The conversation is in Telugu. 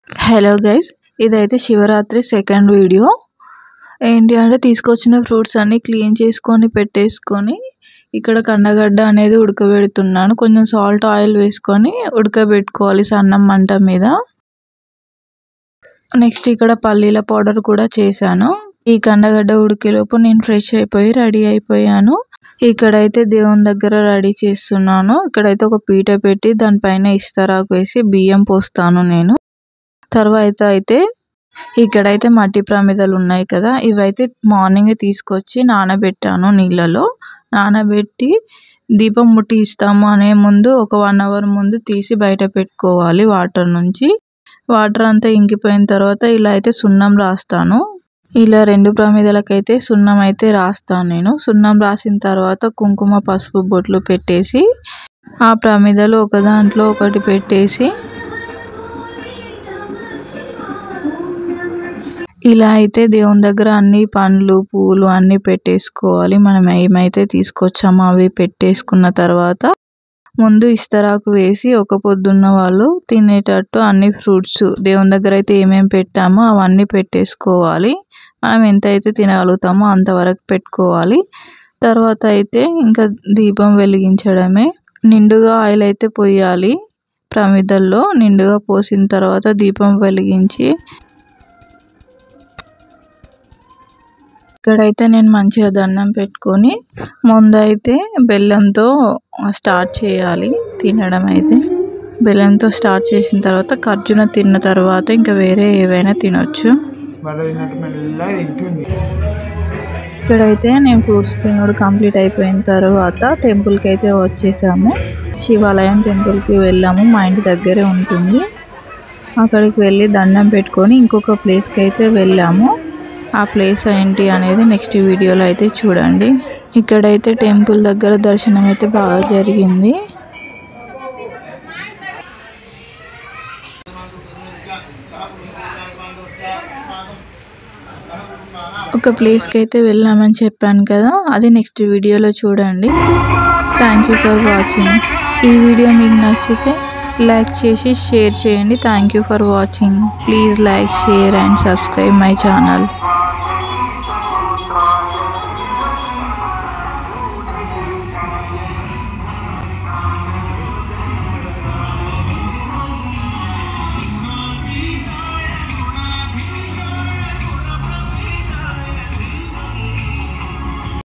హలో గైస్, ఇదైతే శివరాత్రి సెకండ్ వీడియో. ఏంటి అంటే తీసుకొచ్చిన ఫ్రూట్స్ అన్నీ క్లీన్ చేసుకొని పెట్టేసుకొని ఇక్కడ కందగడ్డ అనేది ఉడకబెడుతున్నాను. కొంచెం సాల్ట్ ఆయిల్ వేసుకొని ఉడకబెట్టుకోవాలి సన్నం మంట మీద. నెక్స్ట్ ఇక్కడ పల్లీల పౌడర్ కూడా చేశాను. ఈ కందగడ్డ ఉడికేలోపు నేను ఫ్రెష్ అయిపోయి రెడీ అయిపోయాను. ఇక్కడైతే దేవుని దగ్గర రెడీ చేస్తున్నాను. ఇక్కడైతే ఒక పీట పెట్టి దానిపైన ఇస్తరాకు వేసి బియ్యం పోస్తాను నేను. తర్వాత అయితే ఇక్కడైతే మట్టి ప్రమిదలు ఉన్నాయి కదా, ఇవైతే మార్నింగ్ తీసుకొచ్చి నానబెట్టాను. నీళ్ళలో నానబెట్టి దీపం ముట్టిస్తాము అనే ముందు ఒక 1 అవర్ ముందు తీసి బయట పెట్టుకోవాలి వాటర్ నుంచి. వాటర్ అంతా ఇంకిపోయిన తర్వాత ఇలా అయితే సున్నం రాస్తాను. ఇలా 2 ప్రమిదలకైతే సున్నం అయితే రాస్తాను నేను. సున్నం రాసిన తర్వాత కుంకుమ పసుపు బొట్లు పెట్టేసి ఆ ప్రమిదలు ఒక దాంట్లో ఒకటి పెట్టేసి ఇలా అయితే దేవుని దగ్గర అన్ని పండ్లు పూలు అన్నీ పెట్టేసుకోవాలి. మనం ఏమైతే తీసుకొచ్చామో అవి పెట్టేసుకున్న తర్వాత ముందు ఇస్తరాకు వేసి ఒక పొద్దున్న వాళ్ళు తినేటట్టు అన్ని ఫ్రూట్స్ దేవుని దగ్గర అయితే ఏమేమి పెట్టామో అవన్నీ పెట్టేసుకోవాలి. మనం ఎంతైతే తినగలుగుతామో అంతవరకు పెట్టుకోవాలి. తర్వాత అయితే ఇంకా దీపం వెలిగించడమే. నిండుగా ఆయిల్ అయితే పోయాలి. ప్రమిదల్లో నిండుగా పోసిన తర్వాత దీపం వెలిగించి ఇక్కడైతే నేను మంచిగా దండం పెట్టుకొని ముందైతే బెల్లంతో స్టార్ట్ చేయాలి తినడం. అయితే బెల్లంతో స్టార్ట్ చేసిన తర్వాత ఖర్జూర తిన్న తర్వాత ఇంకా వేరే ఏవైనా తినొచ్చు. ఇక్కడైతే నేను ఫ్రూట్స్ తినడం కంప్లీట్ అయిపోయిన తర్వాత టెంపుల్కి అయితే వచ్చేసాము. శివాలయం టెంపుల్కి వెళ్ళాము, మా ఇంటి దగ్గరే ఉంటుంది. అక్కడికి వెళ్ళి దండం పెట్టుకొని ఇంకొక ప్లేస్కి అయితే వెళ్ళాము. ఆ ప్లేస్ ఏంటి అనేది నెక్స్ట్ వీడియోలో అయితే చూడండి. ఇక్కడైతే టెంపుల్ దగ్గర దర్శనం అయితే బాగా జరిగింది. ఒక ప్లేస్కి అయితే వెళ్ళామని చెప్పాను కదా, అది నెక్స్ట్ వీడియోలో చూడండి. Thank you for watching. ఈ వీడియో మీకు నచ్చితే లైక్ చేసి షేర్ చేయండి. Thank you for watching. Please like, share and subscribe my channel.